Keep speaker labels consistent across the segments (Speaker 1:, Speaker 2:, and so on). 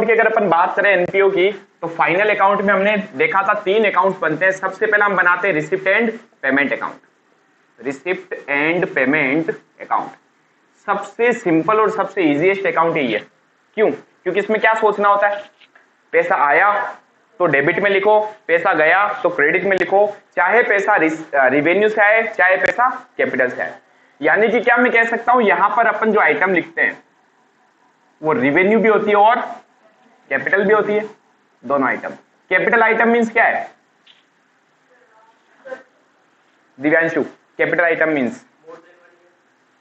Speaker 1: Account की अगर अपन बात करें एनपीओ की, तो फाइनल अकाउंट में हमने देखा था 3 अकाउंट बनते हैं। सबसे पहला हम बनाते हैं receipt and payment account. Receipt and payment account सबसे सिंपल और सबसे इजीएस्ट अकाउंट यही है। क्यों? क्योंकि इसमें क्या सोचना होता है, पैसा आया तो डेबिट में लिखो, पैसा गया तो क्रेडिट में लिखो, चाहे पैसा रिवेन्यू से आए चाहे पैसा कैपिटल से आए। यानी कि क्या मैं कह सकता हूं, यहां पर अपन जो आइटम लिखते हैं वो रिवेन्यू भी होती है और कैपिटल भी होती है, दोनों आइटम। कैपिटल आइटम मींस क्या है Divyanshu? Capital item means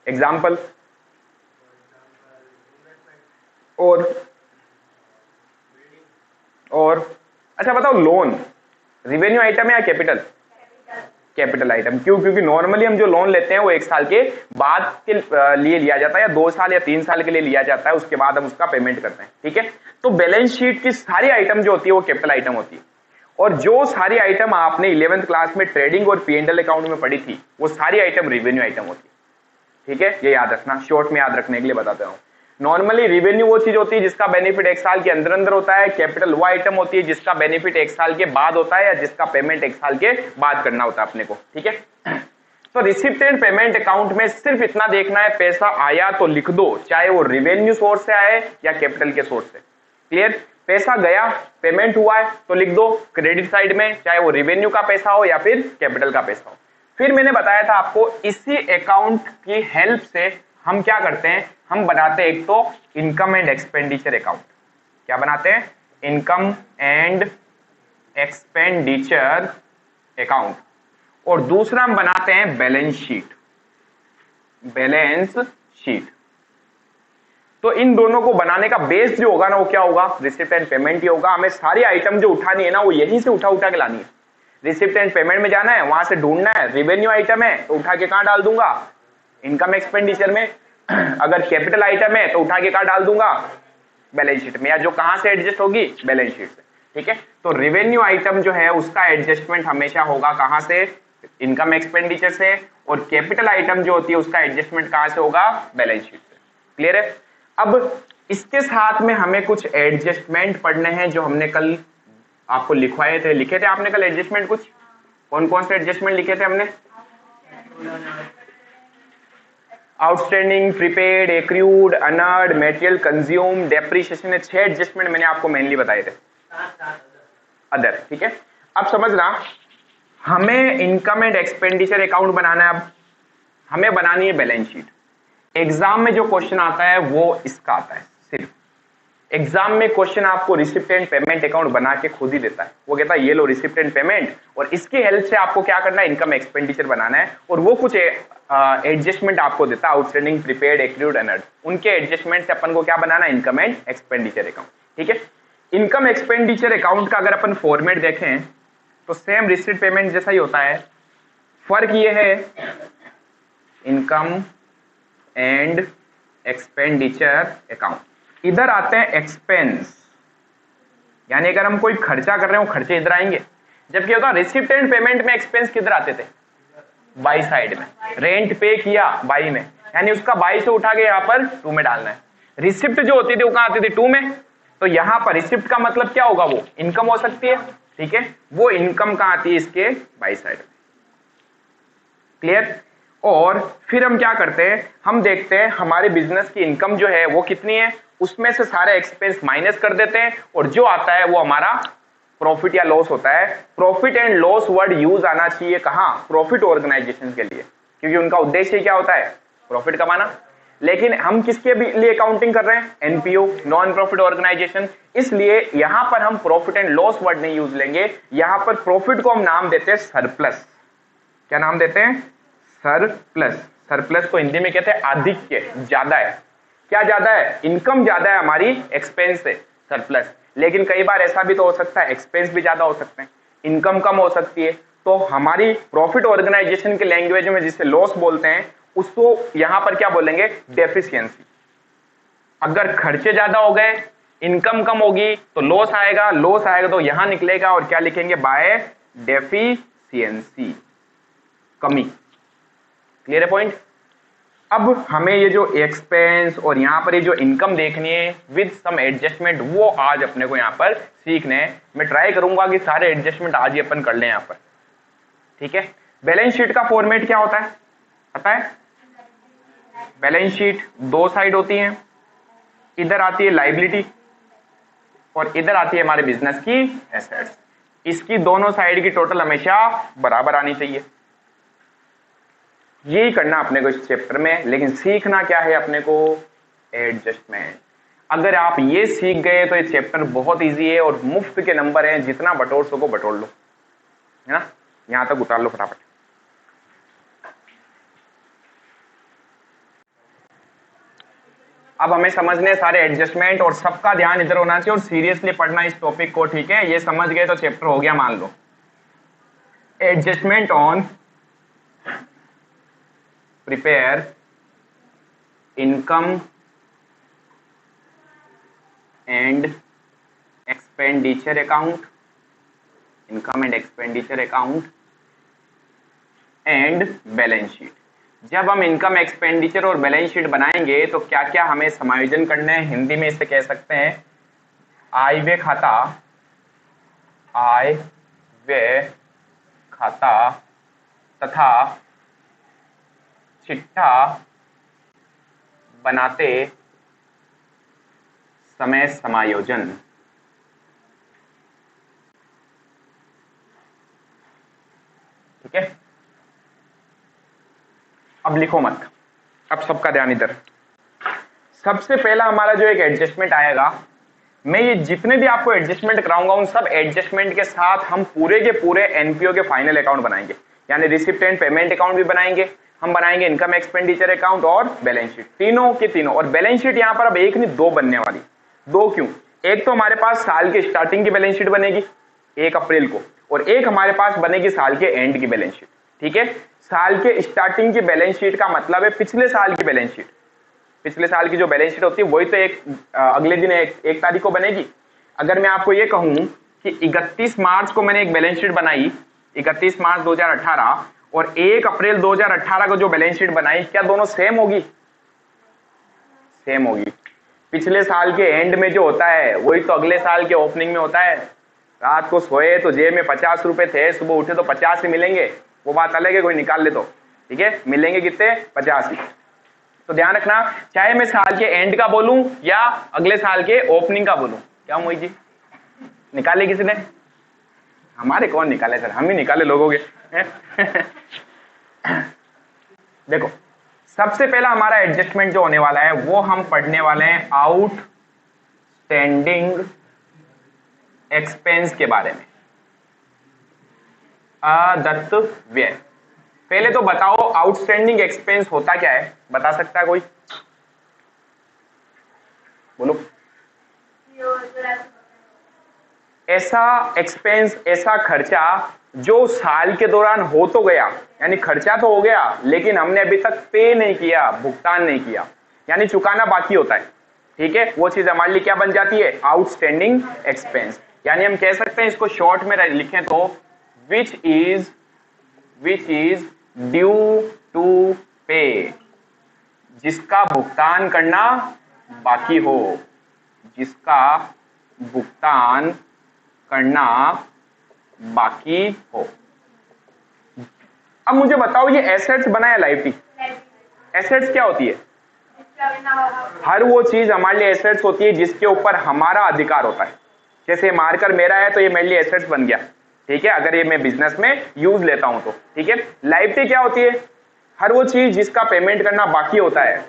Speaker 1: example और अच्छा बताओ, लोन रिवेन्यू आइटम है या कैपिटल? Capital item. क्यों? क्योंकि नॉर्मली हम जो लोन लेते हैं वो 1 साल के बाद के लिए लिया जाता है, या 2 साल या 3 साल के लिए लिया जाता है, उसके बाद हम उसका पेमेंट करते हैं। ठीक है, तो बैलेंस शीट की सारी आइटम जो होती है वो कैपिटल आइटम होती है, और जो सारी आइटम आपने 11th क्लास में ट्रेडिंग और पीएनएल अकाउंट में पढ़ी थी वो सारी आइटम रिवेन्यू आइटम होती है। ठीक है, ये याद रखना, शॉर्ट में याद रखने के लिए बताता हूं। नॉर्मली रिवेन्यू वो चीज होती है जिसका बेनिफिट 1 साल के अंदर अंदर होता है, कैपिटल वो आइटम होती है जिसका बेनिफिट 1 साल के बाद होता है, या जिसका पेमेंट 1 साल के बाद करना होता है अपने को। ठीक है, तो रिसिप्ट एंड पेमेंट अकाउंट में सिर्फ इतना देखना है, पैसा आया तो लिख दो, चाहे वो रिवेन्यू सोर्स से आए या कैपिटल के सोर्स से। क्लियर? पैसा गया, पेमेंट हुआ है तो लिख दो क्रेडिट साइड में, चाहे वो रिवेन्यू का पैसा हो या फिर कैपिटल का पैसा हो। फिर मैंने बताया था आपको, इसी अकाउंट की हेल्प से हम क्या करते हैं, हम बनाते हैं एक तो इनकम एंड एक्सपेंडिचर अकाउंट। क्या बनाते हैं? Income and expenditure account. और दूसरा हम बनाते हैं बैलेंस शीट। Balance sheet. तो इन दोनों को बनाने का बेस जो होगा ना वो क्या होगा, रिसिप्ट एंड पेमेंट ही होगा। हमें सारी आइटम जो उठानी है ना वो यहीं से उठा के लानी है। रिसिप्ट एंड पेमेंट में जाना है, वहां से ढूंढना है, रिवेन्यू आइटम है तो उठा के कहां डाल दूंगा, इनकम एक्सपेंडिचर में। अगर कैपिटल आइटम है तो उठा के कहां डाल दूंगा, बैलेंस शीट में, या जो कहां से एडजस्ट होगी, बैलेंस शीट से। ठीक है, तो रिवेन्यू आइटम जो है उसका एडजस्टमेंट हमेशा होगा कहां से, इनकम एक्सपेंडिचर से, और कैपिटल आइटम जो होती है उसका एडजस्टमेंट कहां से होगा, बैलेंस शीट से। क्लियर है? अब इसके साथ में हमें कुछ एडजस्टमेंट पढ़ने हैं जो हमने कल आपको लिखवाए थे, लिखे थे आपने कल एडजस्टमेंट कुछ। कौन कौन से एडजस्टमेंट लिखे थे हमने? Outstanding, prepaid, accrued, honoured, material consume, depreciation, 6 adjustment मैंने आपको मेनली बताए थे। अदर। ठीक है, अब समझना, हमें इनकम एंड एक्सपेंडिचर अकाउंट बनाना है। अब हमें बनानी है बैलेंस शीट। एग्जाम में जो क्वेश्चन आता है वो इसका आता है। सिर्फ एग्जाम में क्वेश्चन आपको रिसिप्ट एंड पेमेंट अकाउंट बना के खुद ही देता है। वो कहता है ये लो रिसिप्ट एंड पेमेंट, और इसकी हेल्प से आपको क्या करना है, इनकम एक्सपेंडिचर बनाना है, और वो कुछ एडजस्टमेंट आपको देता है, आउटस्टैंडिंग, प्रीपेड, एक्रूड, अनर्ड। उनके एडजस्टमेंट से अपन को क्या बनाना है, इनकम एंड एक्सपेंडिचर अकाउंट। ठीक है, इनकम एक्सपेंडिचर अकाउंट का अगर अपन फॉर्मेट देखें तो सेम रिसिप्ट पेमेंट जैसा ही होता है। फर्क ये है, इनकम एंड एक्सपेंडिचर अकाउंट, इधर आते हैं एक्सपेंस, यानी अगर हम कोई खर्चा कर रहे हो खर्चे इधर आएंगे, जबकि होता रिसिप्ट एंड पेमेंट में एक्सपेंस किधर आते थे, बाई साइड में। रेंट पे किया बाई में, यानी उसका बाई से उठा के यहाँ पर टू में डालना है। रिसिप्ट जो होती थी वो कहाँ आती थी, टू में। तो यहाँ पर रिसिप्ट का मतलब क्या होगा, वो इनकम हो सकती है। ठीक है, वो इनकम कहाँ आती है, इसके बाई साइड में। क्लियर? और फिर हम क्या करते हैं, हम देखते हैं हमारे बिजनेस की इनकम जो है वो कितनी है, उसमें से सारे एक्सपेंस माइनस कर देते हैं, और जो आता है वो हमारा प्रॉफिट या लॉस होता है। Profit and loss word use आना चाहिए कहां, प्रॉफिट ऑर्गेनाइजेशन के लिए, क्योंकि उनका उद्देश्य क्या होता है, प्रॉफिट कमाना। लेकिन हम किसके लिए अकाउंटिंग कर रहे हैं, एनपीओ, नॉन प्रॉफिट ऑर्गेनाइजेशन, इसलिए यहां पर हम प्रॉफिट एंड लॉस वर्ड नहीं यूज लेंगे। यहां पर प्रॉफिट को हम नाम देते हैं सरप्लस। क्या नाम देते हैं, सरप्लस। सरप्लस को हिंदी में कहते हैं आधिक्य, ज्यादा है। क्या ज्यादा है, इनकम ज्यादा है हमारी एक्सपेंस से, सरप्लस। लेकिन कई बार ऐसा भी तो हो सकता है एक्सपेंस भी ज्यादा हो सकते हैं, इनकम कम हो सकती है। तो हमारी प्रॉफिट ऑर्गेनाइजेशन के लैंग्वेज में जिसे लॉस बोलते हैं, उसको यहां पर क्या बोलेंगे, डेफिशिएंसी। अगर खर्चे ज्यादा हो गए, इनकम कम होगी तो लॉस आएगा, लॉस आएगा तो यहां निकलेगा, और क्या लिखेंगे, बाय डेफिशिएंसी, कमी। क्लियर है पॉइंट? अब हमें ये जो एक्सपेंस और यहाँ पर ये जो इनकम देखनी है विद सम एडजस्टमेंट, वो आज अपने को यहाँ पर सीखने हैं। मैं ट्राई करूंगा कि सारे एडजस्टमेंट आज ही अपन कर लें यहाँ पर, ठीक है। बैलेंस शीट का फॉर्मेट क्या होता है पता है? बैलेंस शीट दो साइड होती है, इधर आती है लाइबिलिटी और इधर आती है हमारे बिजनेस की एसेट्स। इसकी दोनों साइड की टोटल हमेशा बराबर आनी चाहिए। यही करना अपने को इस चैप्टर में, लेकिन सीखना क्या है अपने को? एडजस्टमेंट। अगर आप ये सीख गए तो ये चैप्टर बहुत इजी है और मुफ्त के नंबर हैं, जितना बटोर सको बटोर लो, है ना। यहां तक उतार लो फटाफट। अब हमें समझने सारे एडजस्टमेंट और सबका ध्यान इधर होना चाहिए और सीरियसली पढ़ना इस टॉपिक को, ठीक है। ये समझ गए तो चैप्टर हो गया मान लो। Adjustment on prepare income and expenditure account, income and expenditure account and balance sheet. जब हम इनकम एक्सपेंडिचर और बैलेंस शीट बनाएंगे तो क्या क्या हमें समायोजन करना है? हिंदी में इसे कह सकते हैं आय व्यय खाता, आय व्यय खाता तथा चिट्ठा बनाते समय समायोजन। ठीक है, अब लिखो मत, अब सबका ध्यान इधर। सबसे पहला हमारा जो एक एडजस्टमेंट आएगा, मैं ये जितने भी आपको एडजस्टमेंट कराऊंगा उन सब एडजस्टमेंट के साथ हम पूरे के पूरे एनपीओ के फाइनल अकाउंट बनाएंगे, यानी रिसिप्ट एंड पेमेंट अकाउंट भी बनाएंगे, हम बनाएंगे इनकम एक्सपेंडिचर अकाउंट और बैलेंस शीट, तीनों के तीनों। और बैलेंस शीट यहां पर अब एक नहीं दो बनने वाली। दो क्यों? एक तो हमारे पास साल के स्टार्टिंग की बैलेंस शीट बनेगी 1 अप्रैल को, और एक हमारे पास बनेगी साल के एंड की बैलेंस शीट। ठीक है, साल के स्टार्टिंग की बैलेंस शीट का मतलब है पिछले साल की बैलेंस शीट। पिछले साल की जो बैलेंस शीट होती है वही तो अगले दिन एक तारीख को बनेगी। अगर मैं आपको ये कहूं कि 31 मार्च को मैंने एक बैलेंस शीट बनाई, 31 मार्च 2018 और 1 अप्रैल 2018 को जो बैलेंस शीट बनाई, क्या दोनों सेम होगी? सेम होगी। पिछले साल के एंड में जो होता है वही तो अगले साल के ओपनिंग में होता है। रात को सोए तो जेब में 50 रुपए थे, सुबह उठे तो 50 ही मिलेंगे, वो बात अलग है, कोई निकाल ले तो। ठीक है, मिलेंगे कितने? 50 ही। तो ध्यान रखना, चाहे मैं साल के एंड का बोलूं या अगले साल के ओपनिंग का बोलूं। क्या मोहित जी निकाले किसी ने? हमारे कौन निकाले सर, हम ही निकाले लोगों के। देखो, सबसे पहला हमारा एडजस्टमेंट जो होने वाला है वो हम पढ़ने वाले हैं आउटस्टैंडिंग एक्सपेंस के बारे में। अदत्त व्यय। पहले तो बताओ आउटस्टैंडिंग एक्सपेंस होता क्या है? बता सकता है कोई? बोलो। ऐसा एक्सपेंस, ऐसा खर्चा जो साल के दौरान हो तो गया, यानी खर्चा तो हो गया लेकिन हमने अभी तक पे नहीं किया, भुगतान नहीं किया, यानी चुकाना बाकी होता है। ठीक है, वो चीज हमारे लिए क्या बन जाती है? Outstanding expense. यानी हम कह सकते हैं इसको शॉर्ट में लिखें तो विच इज ड्यू टू पे, जिसका भुगतान करना बाकी हो, जिसका भुगतान करना बाकी हो। अब मुझे बताओ ये एसेट्स बना या लायबिलिटी? एसेट्स क्या होती है? हर वो चीज हमारे लिए एसेट्स होती है जिसके ऊपर हमारा अधिकार होता है। जैसे मार्कर मेरा है तो ये मेरे लिए एसेट्स बन गया। ठीक है, अगर ये मैं बिजनेस में यूज लेता हूं तो। ठीक है, लायबिलिटी क्या होती है? हर वो चीज जिसका पेमेंट करना बाकी होता है।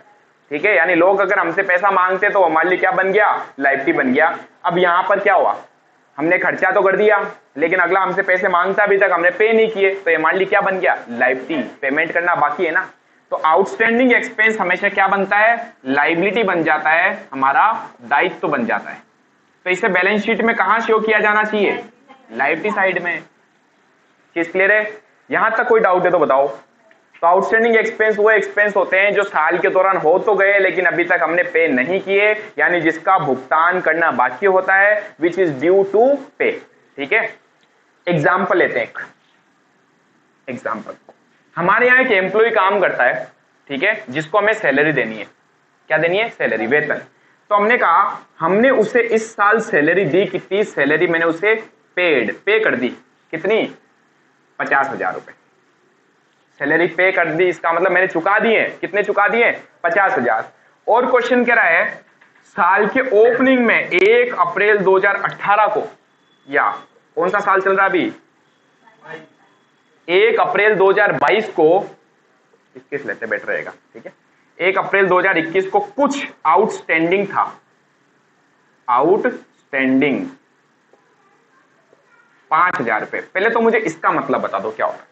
Speaker 1: ठीक है, यानी लोग अगर हमसे पैसा मांगते तो हमारे लिए क्या बन गया? लायबिलिटी बन गया। अब यहां पर क्या हुआ? हमने खर्चा तो कर दिया लेकिन अगला हमसे पैसे मांगता, अभी तक हमने पे नहीं किए, तो ये हमारे लिए क्या बन गया? लायबिलिटी, पेमेंट करना बाकी है ना। तो आउटस्टैंडिंग एक्सपेंस हमेशा क्या बनता है? लायबिलिटी बन जाता है, हमारा दायित्व बन जाता है। तो इसे बैलेंस शीट में कहां शो किया जाना चाहिए? लायबिलिटी साइड में। चीज क्लियर है? यहां तक कोई डाउट है तो बताओ। तो आउटस्टैंडिंग एक्सपेंस वो एक्सपेंस होते हैं जो साल के दौरान हो तो गए लेकिन अभी तक हमने पे नहीं किए, यानी जिसका भुगतान करना बाकी होता है, विच इज ड्यू टू पे। ठीक है, एग्जाम्पल लेते हैं। एग्जाम्पल, हमारे यहाँ एक एम्प्लॉय काम करता है, ठीक है, जिसको हमें सैलरी देनी है। क्या देनी है? सैलरी, वेतन। तो हमने कहा हमने उसे इस साल सैलरी दी, कितनी सैलरी मैंने उसे पे कर दी, कितनी? 50,000 रुपए सैलरी पे कर दी। इसका मतलब मैंने चुका दिए, कितने चुका दिए? 50,000। और क्वेश्चन कह रहा है साल के ओपनिंग में 1 अप्रैल 2018 को, या कौन सा साल चल रहा अभी? 1 अप्रैल 2022 को, 21 लेते बेटर रहेगा, ठीक है। 1 अप्रैल 2021 को कुछ आउटस्टैंडिंग था, आउटस्टैंडिंग 5,000 रुपए। पहले तो मुझे इसका मतलब बता दो क्या होगा।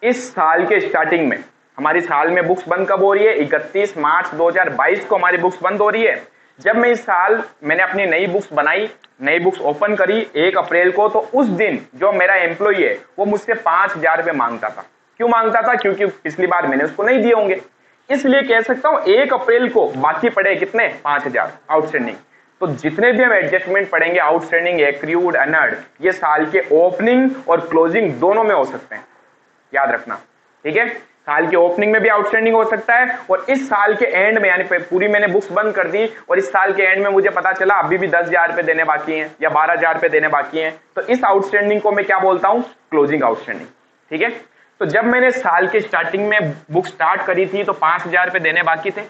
Speaker 1: इस साल के स्टार्टिंग में, हमारी साल में बुक्स बंद कब हो रही है? 31 मार्च 2022 को हमारी बुक्स बंद हो रही है। जब मैं इस साल मैंने अपनी नई बुक्स बनाई, नई बुक्स ओपन करी 1 अप्रैल को, तो उस दिन जो मेरा एम्प्लॉई है वो मुझसे 5,000 रुपए मांगता था। क्यों मांगता था? क्योंकि पिछली बार मैंने उसको नहीं दिए होंगे, इसलिए कह सकता हूं 1 अप्रैल को बाकी पड़े कितने? 5,000 आउटस्टैंडिंग। तो जितने भी हम एडजस्टमेंट पढ़ेंगे, आउटस्टैंडिंग, एक्रूड, अनर्ड, ये साल के ओपनिंग और क्लोजिंग दोनों में हो सकते हैं, याद रखना, ठीक है। साल के ओपनिंग में भी आउटस्टैंडिंग हो सकता है, और इस साल के एंड में, यानी पूरी मैंने बुक्स बंद कर दी और इस साल के एंड में मुझे पता चला अभी भी 10,000 रुपए देने बाकी हैं या 12,000 रुपए देने बाकी हैं, तो इस आउटस्टैंडिंग को मैं क्या बोलता हूं? क्लोजिंग आउटस्टैंडिंग, ठीक है। तो जब मैंने साल के स्टार्टिंग में बुक स्टार्ट करी थी तो 5,000 रुपए देने बाकी थे।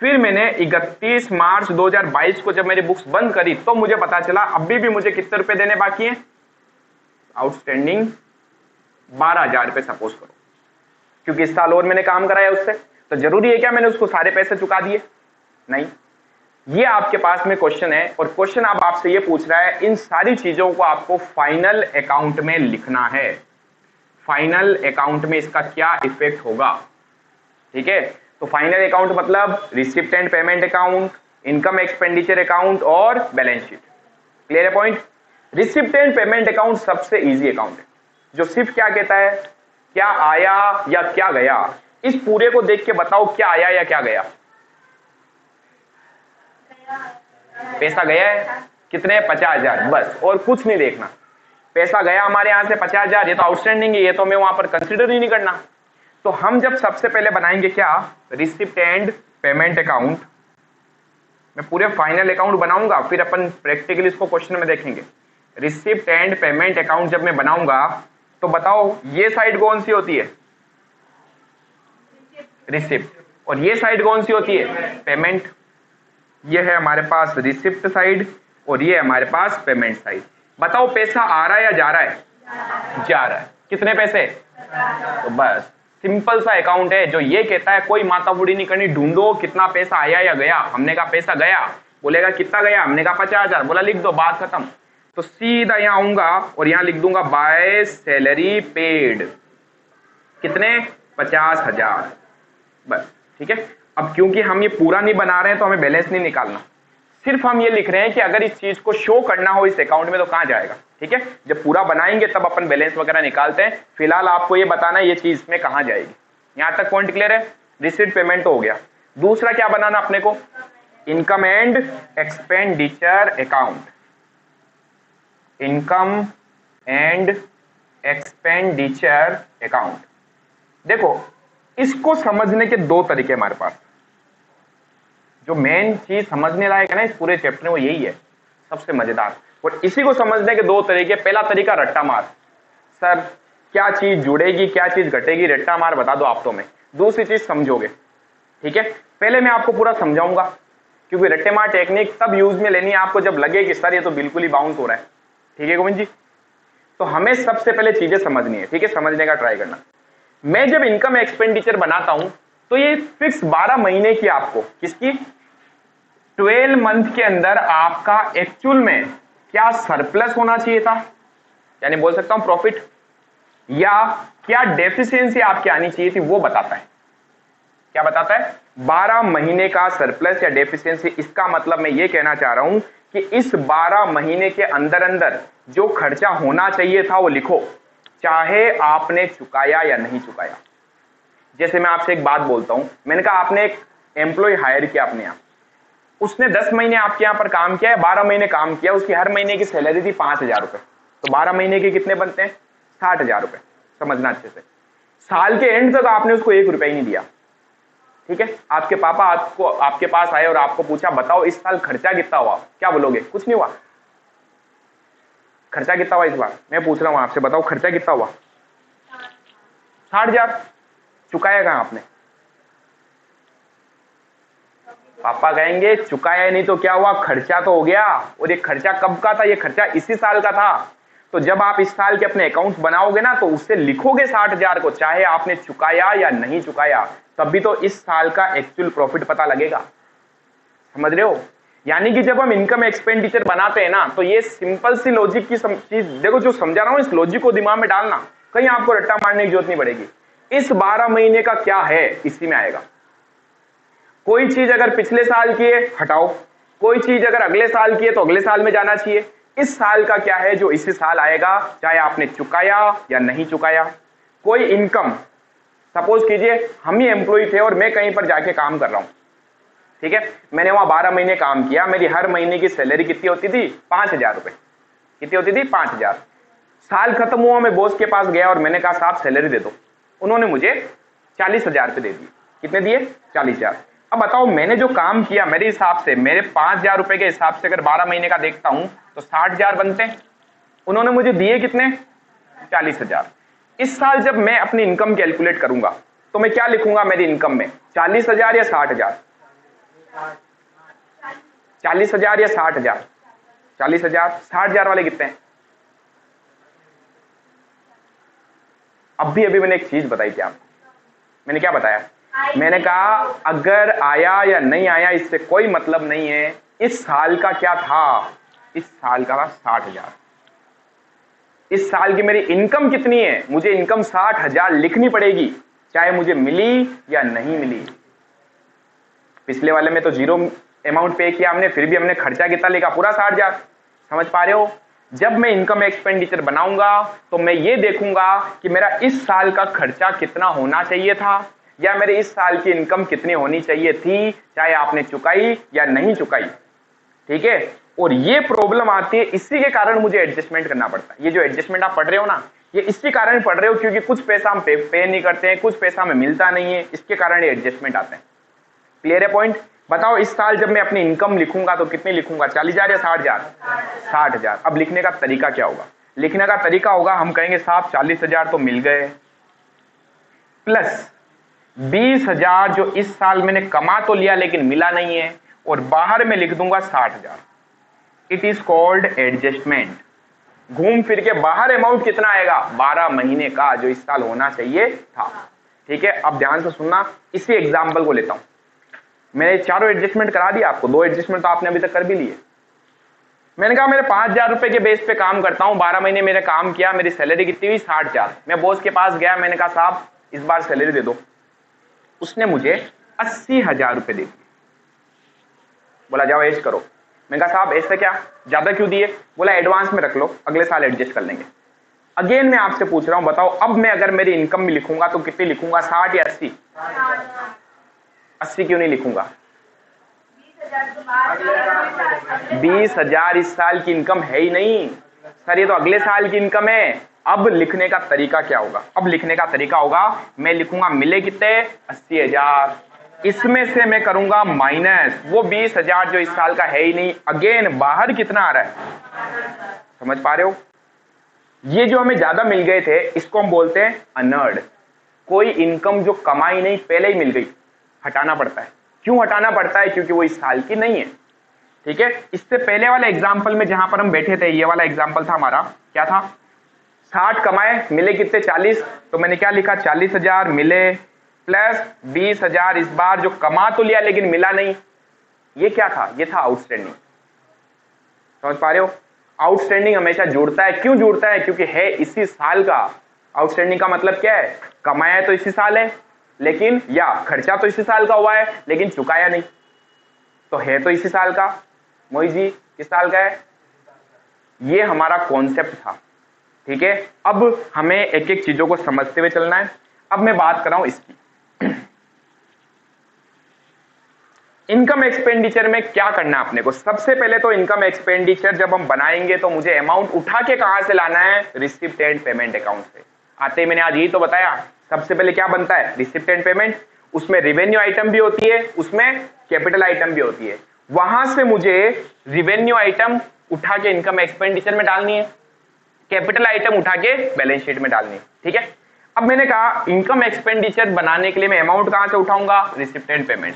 Speaker 1: फिर मैंने 31 मार्च 2022 को जब मेरी बुक्स बंद करी तो मुझे पता चला अभी भी मुझे कितने रुपए देने बाकी हैं? आउटस्टैंडिंग 12,000 रुपए सपोज करो, क्योंकि इस साल और मैंने काम कराया उससे, तो जरूरी है क्या मैंने उसको सारे पैसे चुका दिए? नहीं। ये आपके पास में क्वेश्चन है, और क्वेश्चन अब आपसे ये पूछ रहा है इन सारी चीजों को आपको फाइनल अकाउंट में लिखना है। फाइनल अकाउंट में इसका क्या इफेक्ट होगा, ठीक है। तो फाइनल अकाउंट मतलब receipt and payment account, income expenditure account और बैलेंस शीट। क्लियर है point? Receipt and payment account सबसे इजी अकाउंट है, जो सिर्फ क्या कहता है? क्या आया या क्या गया। इस पूरे को देख के बताओ क्या आया या क्या गया। पैसा गया है, कितने? 50,000, बस, और कुछ नहीं देखना। पैसा गया हमारे यहां से 50,000, ये तो आउटस्टैंडिंग है, ये तो मैं वहां पर कंसिडर ही नहीं करना। तो हम जब सबसे पहले बनाएंगे क्या? Receipt and payment account. मैं पूरे फाइनल अकाउंट बनाऊंगा, फिर अपन प्रैक्टिकली इसको क्वेश्चन में देखेंगे। रिसिप्ट एंड पेमेंट अकाउंट जब मैं बनाऊंगा तो बताओ ये साइड कौन सी होती है? रिसिप्ट। और ये साइड कौन सी होती है? पेमेंट। ये है हमारे पास रिसिप्ट साइड और ये हमारे पास पेमेंट साइड। बताओ पैसा आ रहा है या जा रहा है? जा रहा है। कितने पैसे? तो बस सिंपल सा अकाउंट है जो ये कहता है कोई माताबुड़ी नहीं करनी, ढूंढो कितना पैसा आया या गया। हमने कहा पैसा गया, बोलेगा कितना गया? हमने कहा 50,000, बोला लिख दो, बात खत्म। तो सीधा यहां आऊंगा और यहां लिख दूंगा बाय सैलरी पेड, कितने? 50,000, बस, ठीक है। अब क्योंकि हम ये पूरा नहीं बना रहे हैं तो हमें बैलेंस नहीं निकालना, सिर्फ हम ये लिख रहे हैं कि अगर इस चीज को शो करना हो इस अकाउंट में तो कहां जाएगा, ठीक है। जब पूरा बनाएंगे तब अपन बैलेंस वगैरह निकालते हैं, फिलहाल आपको ये बताना है ये चीज में कहां जाएगी। यहां तक पॉइंट क्लियर है? रिसीट पेमेंट तो हो गया। दूसरा क्या बनाना अपने को? Income and expenditure account. Income and expenditure account. देखो इसको समझने के दो तरीके हमारे पास। जो मेन चीज समझने लायक है ना इस पूरे चैप्टर में वो यही है, सबसे मजेदार। और इसी को समझने के दो तरीके। पहला तरीका रट्टा मार, सर क्या चीज जुड़ेगी क्या चीज घटेगी, रट्टा मार बता दो आप तो में। दूसरी चीज समझोगे, ठीक है। पहले मैं आपको पूरा समझाऊंगा, क्योंकि रट्टे मार टेक्निक तब यूज में लेनी है आपको जब लगे कि सर ये तो बिल्कुल ही बाउंस हो रहा है, ठीक है गोविंद जी। तो हमें सबसे पहले चीजें समझनी है, ठीक है, समझने का ट्राई करना। मैं जब इनकम एक्सपेंडिचर बनाता हूं तो ये फिक्स 12 महीने की आपको, किसकी? 12 मंथ के अंदर आपका एक्चुअल में क्या सरप्लस होना चाहिए था, यानी बोल सकता हूं प्रॉफिट, या क्या डेफिशिएंसी आपकी आनी चाहिए थी, वो बताता है। क्या बताता है? 12 महीने का सरप्लस या डेफिशिएंसी। इसका मतलब मैं ये कहना चाह रहा हूं कि इस 12 महीने के अंदर अंदर जो खर्चा होना चाहिए था वो लिखो, चाहे आपने चुकाया या नहीं चुकाया। जैसे मैं आपसे एक बात बोलता हूं, मैंने कहा आपने एक एम्प्लॉय हायर किया अपने यहां, उसने 10 महीने आपके यहां पर काम किया है, 12 महीने काम किया, उसकी हर महीने की सैलरी थी 5,000 रुपए, तो 12 महीने के कितने बनते हैं? 60,000 रुपए। समझना अच्छे से, साल के एंड तक आपने उसको 1 रुपया ही नहीं दिया, ठीक है, आपके पापा आपके पास आए और आपको पूछा बताओ इस साल खर्चा कितना हुआ, क्या बोलोगे? कुछ नहीं हुआ। खर्चा कितना हुआ इस बार? मैं पूछ रहा हूं आपसे, बताओ खर्चा कितना हुआ? 60,000। चुकाया कहां आपने? पापा कहेंगे चुकाया नहीं तो क्या हुआ, खर्चा तो हो गया। और ये खर्चा कब का था? ये खर्चा इसी साल का था। तो जब आप इस साल के अपने अकाउंट बनाओगे ना तो उससे लिखोगे 60,000 को, चाहे आपने चुकाया या नहीं चुकाया, तब भी तो इस साल का एक्चुअल प्रॉफिट पता लगेगा। समझ रहे हो? यानी कि जब हम इनकम एक्सपेंडिचर बनाते हैं ना तो ये सिंपल सी लॉजिक की चीज देखो, जो समझा रहा हूं इस लॉजिक को दिमाग में डालना, कहीं आपको रट्टा मारने की जरूरत नहीं पड़ेगी। इस 12 महीने का क्या है इसी में आएगा। कोई चीज अगर पिछले साल की है हटाओ, कोई चीज अगर अगले साल की है तो अगले साल में जाना चाहिए। इस साल का क्या है जो इसी साल आएगा, चाहे आपने चुकाया या नहीं चुकाया। कोई इनकम, सपोज कीजिए हम ही एम्प्लॉय थे और मैं कहीं पर जाके काम कर रहा हूं, ठीक है, मैंने वहां 12 महीने काम किया, मेरी हर महीने की सैलरी कितनी होती थी? 5,000 रुपए। कितनी होती थी? 5,000। साल खत्म हुआ, मैं बॉस के पास गया और मैंने कहा साहब सैलरी दे दो। उन्होंने मुझे 40,000 रुपए दे दिए। कितने दिए? 40,000। अब बताओ मैंने जो काम किया, मेरे हिसाब से मेरे 5,000 रुपए के हिसाब से अगर 12 महीने का देखता हूं तो 60,000 बनते हैं। उन्होंने मुझे दिए कितने? 40,000। इस साल जब मैं अपनी इनकम कैलकुलेट करूंगा तो मैं क्या लिखूंगा मेरी इनकम में? 40,000 या 60,000? 40,000 या 60,000? 40,000। 60,000 वाले कितने हैं? अभी मैंने एक चीज बताई थी आपको। मैंने क्या बताया? मैंने कहा अगर आया या नहीं आया इससे कोई मतलब नहीं है। इस साल का क्या था? इस साल का था 60,000। इस साल की मेरी इनकम कितनी है? मुझे इनकम 60,000 लिखनी पड़ेगी, चाहे मुझे मिली या नहीं मिली। पिछले वाले में तो जीरो अमाउंट पे किया हमने, फिर भी हमने खर्चा कितना लिखा? पूरा 60,000। समझ पा रहे हो? जब मैं इनकम एक्सपेंडिचर बनाऊंगा तो मैं ये देखूंगा कि मेरा इस साल का खर्चा कितना होना चाहिए था या मेरे इस साल की इनकम कितनी होनी चाहिए थी, चाहे आपने चुकाई या नहीं चुकाई। ठीक है? और ये प्रॉब्लम आती है, इसी के कारण मुझे एडजस्टमेंट करना पड़ता है। ये जो एडजस्टमेंट आप पढ़ रहे हो ना, ये इसी कारण पढ़ रहे हो क्योंकि कुछ पैसा हम पे नहीं करते हैं, कुछ पैसा हमें मिलता नहीं है, इसके कारण ये एडजस्टमेंट आते हैं। क्लियर है पॉइंट? बताओ इस साल जब मैं अपनी इनकम लिखूंगा तो कितनी लिखूंगा? 40,000 या 60,000? 60,000। अब लिखने का तरीका क्या होगा? लिखने का तरीका होगा, हम कहेंगे साहब 40,000 तो मिल गए, प्लस 20,000 जो इस साल मैंने कमा तो लिया लेकिन मिला नहीं है, और बाहर में लिख दूंगा 60,000। It is called adjustment. घूम फिर के बाहर अमाउंट कितना आएगा? 12 महीने का जो इस साल होना चाहिए था। ठीक है? अब ध्यान से सुनना, इसी एग्जाम्पल को लेता हूं। मैंने चारों एडजस्टमेंट करा दिया आपको, 2 एडजस्टमेंट तो आपने अभी तक कर भी लिए। मैंने कहा मेरे 5,000 रुपए के बेस पे काम करता हूं, 12 महीने मैंने काम किया, मेरी सैलरी कितनी हुई? 60,000। मैं बॉस के पास गया, मैंने कहा साहब इस बार सैलरी दे दो। उसने मुझे 80,000 रुपए दे दिए। बोला जाओ ऐश करो। मैंने कहा साहब ऐसे क्या, ज्यादा क्यों दिए? बोला एडवांस में रख लो, अगले साल एडजस्ट कर लेंगे। अगेन मैं आपसे पूछ रहा हूं, बताओ अब मैं अगर मेरी इनकम में लिखूंगा तो कितनी लिखूंगा? 60 या 80? 80 क्यों नहीं लिखूंगा? 20,000 इस साल की इनकम है ही नहीं सर, ये तो अगले साल की इनकम है। अब लिखने का तरीका क्या होगा? अब लिखने का तरीका होगा, मैं लिखूंगा मिले कितने? 80,000। इसमें से मैं करूंगा माइनस वो 20,000 जो इस साल का है ही नहीं। अगेन बाहर कितना आ रहा है? समझ पा रहे हो? ये जो हमें ज्यादा मिल गए थे इसको हम बोलते हैं अनर्ड। कोई इनकम जो कमाई नहीं पहले ही मिल गई, हटाना पड़ता है। क्यों हटाना पड़ता है? क्योंकि वो इस साल की नहीं है। ठीक है? इससे पहले वाले एग्जाम्पल में जहां पर हम बैठे थे, ये वाला एग्जाम्पल था हमारा, क्या था? 60 कमाए, मिले कितने? 40। तो मैंने क्या लिखा? 40,000 मिले प्लस 20,000 इस बार जो कमा तो लिया लेकिन मिला नहीं। ये क्या था? ये था आउटस्टैंडिंग। समझ पा रहे हो? आउटस्टैंडिंग हमेशा जुड़ता है। क्यों जुड़ता है? क्योंकि है इसी साल का। आउटस्टैंडिंग का मतलब क्या है? कमाया तो इसी साल है लेकिन, या खर्चा तो इसी साल का हुआ है लेकिन चुकाया नहीं, तो है तो इसी साल का। मोहित जी किस साल का है? ये हमारा कॉन्सेप्ट था। ठीक है? अब हमें एक एक चीजों को समझते हुए चलना है। अब मैं बात कर रहा हूं इसकी, इनकम एक्सपेंडिचर में क्या करना है अपने को। सबसे पहले तो इनकम एक्सपेंडिचर जब हम बनाएंगे तो मुझे अमाउंट उठा के कहां से लाना है? रिसिप्ट एंड पेमेंट अकाउंट से। आते ही मैंने आज यही तो बताया, सबसे पहले क्या बनता है? Receipt and payment. उसमें रिवेन्यू आइटम भी होती है, उसमें कैपिटल आइटम भी होती है। वहां से मुझे रिवेन्यू आइटम उठा के इनकम एक्सपेंडिचर में डालनी है, कैपिटल आइटम उठा के बैलेंस शीट में डालनी है। ठीक है, अब मैंने कहा इनकम एक्सपेंडिचर बनाने के लिए मैं अमाउंट कहां से उठाऊंगा, रिसिप्ट एंड पेमेंट।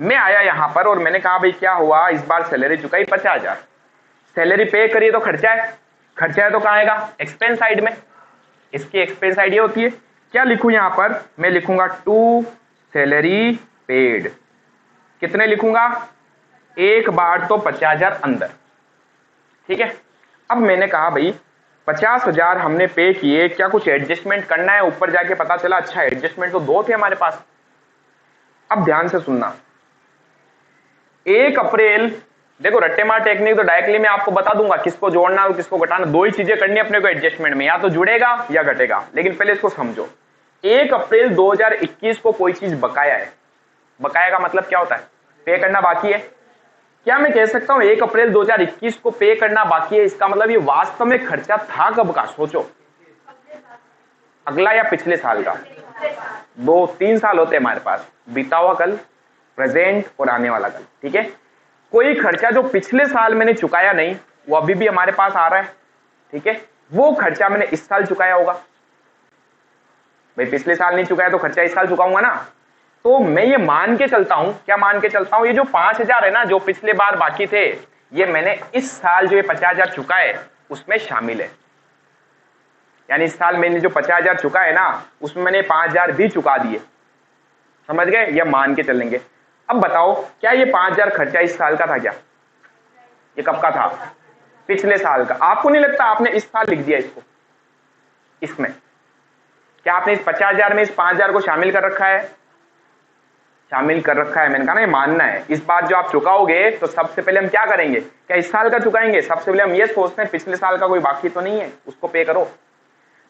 Speaker 1: मैं आया यहां पर और मैंने कहा भाई क्या हुआ, इस बार सैलरी चुकाई 50,000, सैलरी पे करिए तो खर्चा है, खर्चा है तो कहां आएगा, एक्सपेंस साइड में। इसकी एक्सपेंस साइड ये होती है, क्या लिखूं यहां पर, मैं लिखूंगा टू सैलरी पेड। कितने लिखूंगा, एक बार तो 50,000 अंदर। ठीक है, अब मैंने कहा भाई 50,000 हमने पे किए, क्या कुछ एडजस्टमेंट करना है, ऊपर जाके पता चला अच्छा एडजस्टमेंट तो 2 थे हमारे पास। अब ध्यान से सुनना, 1 अप्रैल, देखो रट्टेमार टेक्निक तो डायरेक्टली मैं आपको बता दूंगा किसको जोड़ना और किसको घटाना, 2 ही चीजें करनी अपने को एडजस्टमेंट में, या तो जुड़ेगा या घटेगा। लेकिन पहले इसको समझो, 1 अप्रैल 2021 को कोई चीज बकाया है, बकाया का मतलब क्या होता है, पे करना बाकी है। क्या मैं कह सकता हूं 1 अप्रैल 2021 को पे करना बाकी है, इसका मतलब ये वास्तव में खर्चा था कब का, सोचो, अगला या पिछले साल का, 2-3 साल होते हैं हमारे पास, बीता हुआ कल, प्रेजेंट और आने वाला कल। ठीक है, कोई खर्चा जो पिछले साल मैंने चुकाया नहीं वो अभी भी हमारे पास आ रहा है। ठीक है, वो खर्चा मैंने इस साल चुकाया होगा, भाई पिछले साल नहीं चुकाया तो खर्चा इस साल चुकाऊंगा ना। तो मैं ये मान के चलता हूं, क्या मान के चलता हूं, ये जो 5,000 है ना जो पिछले बार बाकी थे, ये मैंने इस साल जो ये 50,000 चुका है उसमें शामिल है। यानी इस साल मैंने जो 50,000 चुका है ना उसमें मैंने 5,000 भी चुका दिए, समझ गए, ये मान के चलेंगे। अब बताओ क्या ये 5,000 खर्चा इस साल का था, क्या ये कब का था, पिछले साल का। आपको नहीं लगता आपने इस साल लिख दिया इसको, इसमें क्या आपने इस 50,000 में इस 5,000 को शामिल कर रखा है, शामिल कर रखा है। मैंने कहा ना ये मानना है, इस बार जो आप चुकाओगे तो सबसे पहले हम क्या करेंगे, क्या इस साल का चुकाएंगे, सबसे पहले हम ये सोचते हैं पिछले साल का कोई बाकी तो नहीं है, उसको पे करो।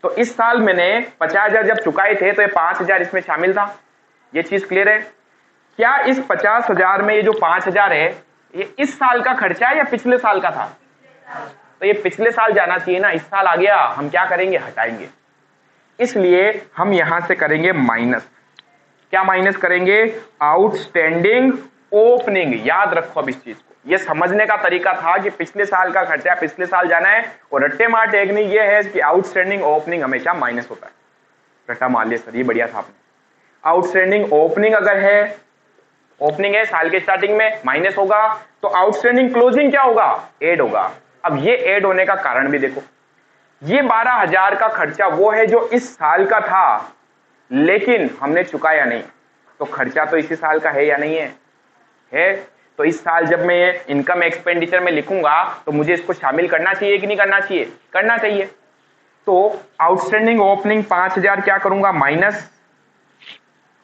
Speaker 1: तो इस साल मैंने 50,000 जब चुकाए थे तो ये 5,000 इसमें शामिल था, ये चीज क्लियर है। क्या इस 50,000 में ये जो 5,000 है ये इस साल का खर्चा है या पिछले साल का था, तो ये पिछले साल जाना चाहिए ना, इस साल आ गया, हम क्या करेंगे, हटाएंगे। इसलिए हम यहां से करेंगे माइनस, क्या माइनस करेंगे, आउटस्टैंडिंग ओपनिंग। याद रखो अब इस चीज को, ये समझने का तरीका था कि पिछले साल का खर्चा पिछले साल जाना है, और रट्टे मार टेक्निक ये है कि आउटस्टैंडिंग ओपनिंग हमेशा माइनस होता है। रट्टा मार लिया सर, ये बढ़िया था आपने। आउटस्टैंडिंग ओपनिंग अगर है, ओपनिंग है साल के स्टार्टिंग में, माइनस होगा, तो आउटस्टैंडिंग क्लोजिंग क्या होगा, ऐड होगा। अब ये ऐड होने का कारण भी देखो, ये 12,000 का खर्चा वो है जो इस साल का था लेकिन हमने चुकाया नहीं, तो खर्चा तो इसी साल का है या नहीं है, है। तो इस साल जब मैं ये इनकम एक्सपेंडिचर में लिखूंगा तो मुझे इसको शामिल करना चाहिए कि नहीं करना चाहिए, करना चाहिए। तो आउटस्टैंडिंग ओपनिंग 5,000 क्या करूंगा, माइनस,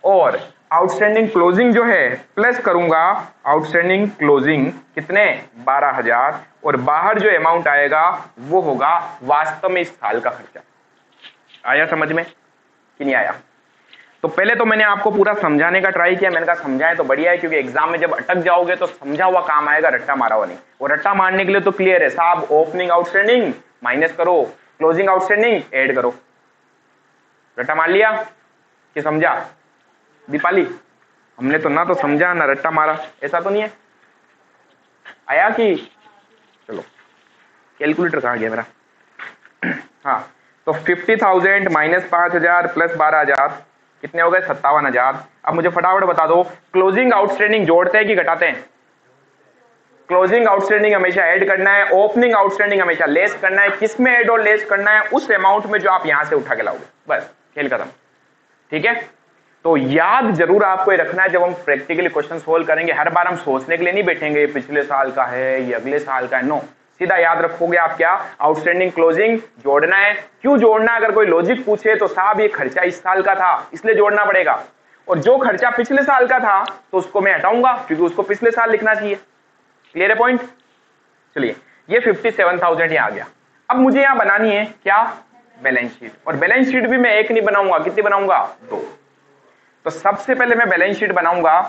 Speaker 1: और आउटस्टैंडिंग क्लोजिंग जो है प्लस करूंगा, आउटस्टैंडिंग क्लोजिंग कितने, 12,000, और बाहर जो अमाउंट आएगा वो होगा वास्तव में इस साल का खर्चा। आया समझ में कि नहीं आया। तो पहले तो मैंने आपको पूरा समझाने का ट्राई किया, मैंने कहा समझाएं तो बढ़िया है, क्योंकि एग्जाम में जब अटक जाओगे तो समझा हुआ काम आएगा, रट्टा मारा हुआ नहीं। और रट्टा मारने के लिए तो क्लियर है साहब, ओपनिंग आउटस्टैंडिंग माइनस करो, क्लोजिंग आउटस्टैंडिंग ऐड करो। रट्टा मार लिया कि समझा दीपाली, हमने तो ना तो समझा ना रट्टा मारा, ऐसा तो नहीं है, आया कि, चलो कैलकुलेटर कहाँ गया मेरा, हाँ। तो 50,000 माइनस 5,000 प्लस 12,000 कितने हो गए, 57,000। अब मुझे फटाफट बता दो, क्लोजिंग आउटस्टैंडिंग जोड़ते हैं कि घटाते हैं, क्लोजिंग आउटस्टैंडिंग हमेशा ऐड करना है, ओपनिंग आउटस्टैंडिंग हमेशा लेस करना है। किसमें ऐड और लेस करना है, उस अमाउंट में जो आप यहां से उठा के लाओगे, बस खेल खत्म। ठीक है, तो याद जरूर आपको ये रखना है जब हम प्रैक्टिकली क्वेश्चन सोल्व करेंगे, हर बार हम सोचने के लिए नहीं बैठेंगे पिछले साल का है ये अगले साल का है, नो, सीधा याद रखोगे आप क्या, आउटस्टैंडिंग क्लोजिंग जोड़ना है। क्यों जोड़ना है, अगर कोई लॉजिक पूछे तो साहब ये खर्चा इस साल का था इसलिए जोड़ना पड़ेगा, और जो खर्चा पिछले साल का था तो उसको मैं हटाऊंगा क्योंकि उसको पिछले साल लिखना चाहिए। क्लियर है पॉइंट। चलिए ये 57,000 यहां आ गया। अब मुझे यहां बनानी है क्या, बैलेंस शीट, और बैलेंस शीट भी मैं एक नहीं बनाऊंगा, कितनी बनाऊंगा, 2। तो सबसे पहले मैं बैलेंस शीट बनाऊंगा,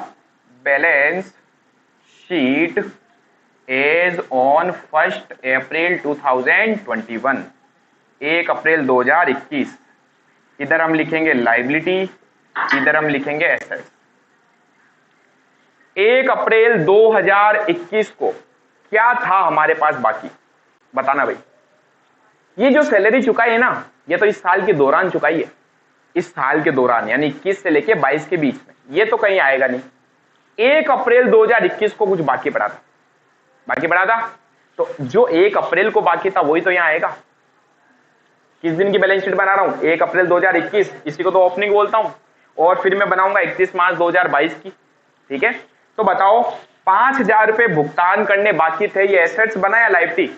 Speaker 1: बैलेंस शीट एज ऑन 1 अप्रैल 2021, 1 अप्रैल 2021। इधर हम लिखेंगे लायबिलिटी, इधर हम लिखेंगे एसेट्स। 1 अप्रैल 2021 को क्या था हमारे पास बाकी, बताना भाई। ये जो सैलरी चुकाई है ना, ये तो इस साल के दौरान चुकाई है, इस साल के दौरान, यानी 21 से लेके 22 के बीच में, ये तो कहीं आएगा नहीं। 1 अप्रैल 2021 को कुछ बाकी पड़ा था, बाकी पड़ा था, तो जो 1 अप्रैल को बाकी था वही तो यहां आएगा। किस दिन की बैलेंस शीट बना रहा हूं, 1 अप्रैल 2021, इसी को तो ओपनिंग बोलता हूं, और फिर मैं बनाऊंगा 31 मार्च 2022 की, ठीक है। तो बताओ 5,000 रुपए भुगतान करने बाकी थे, ये एसेट्स बना या लाइबिलिटी?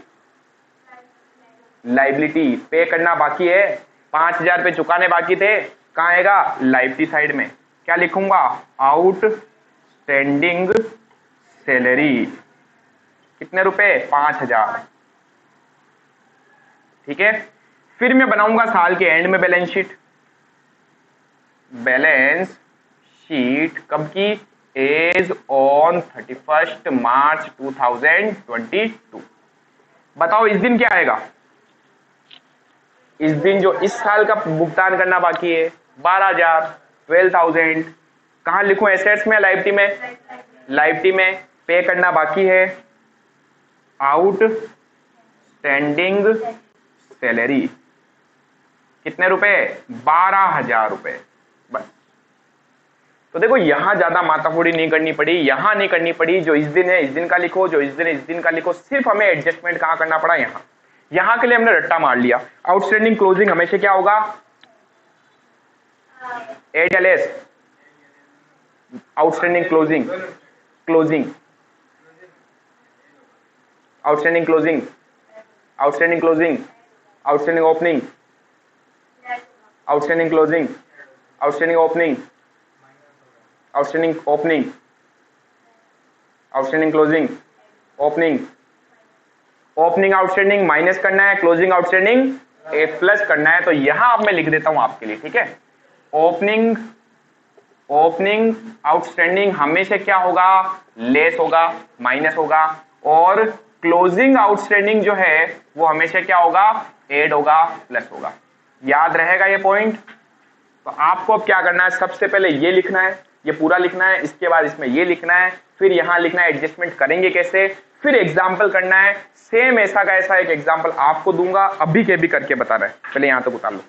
Speaker 1: लाइबिलिटी, पे करना बाकी है, 5,000 रुपए चुकाने बाकी थे, कहां आएगा? लाइबिलिटी साइड में। क्या लिखूंगा? आउटस्टैंडिंग सैलरी, कितने रुपए? 5,000, ठीक है। फिर मैं बनाऊंगा साल के एंड में बैलेंस शीट, बैलेंस शीट कब की? एज ऑन 31 मार्च 2022। बताओ इस दिन क्या आएगा? इस दिन जो इस साल का भुगतान करना बाकी है 12,000, 12,000। कहां लिखूं, एसेट्स में, लाइबिलिटी में? लाइबिलिटी में। पे करना बाकी है, आउटस्टैंडिंग सैलरी, कितने रुपए? 12,000 रुपए, बस। तो देखो यहां ज्यादा माताफोड़ी नहीं करनी पड़ी, यहां नहीं करनी पड़ी, जो इस दिन है इस दिन का लिखो, जो इस दिन है इस दिन का लिखो, सिर्फ हमें एडजस्टमेंट कहां करना पड़ा? यहां के लिए हमने रट्टा मार लिया। आउटस्टैंडिंग क्लोजिंग हमेशा क्या होगा? एडएलएस, outstanding closing, closing, outstanding closing, outstanding closing, outstanding opening, outstanding closing, outstanding opening, outstanding opening, outstanding closing, opening, opening outstanding minus करना है, क्लोजिंग आउटस्टैंडिंग ए प्लस करना है। तो यहां अब मैं लिख देता हूं आपके लिए, ठीक है। ओपनिंग, ओपनिंग आउटस्टैंडिंग हमेशा क्या होगा? लेस होगा, माइनस होगा, और क्लोजिंग आउटस्टैंडिंग जो है वो हमेशा क्या होगा? एड होगा, प्लस होगा। याद रहेगा ये पॉइंट? तो आपको अब क्या करना है, सबसे पहले ये लिखना है, ये पूरा लिखना है, इसके बाद इसमें ये लिखना है, फिर यहां लिखना है एडजस्टमेंट करेंगे कैसे, फिर एग्जाम्पल करना है। सेम ऐसा का ऐसा एक एग्जाम्पल आपको दूंगा, अभी के भी करके बता रहे हैं। पहले यहां तक उतार लो।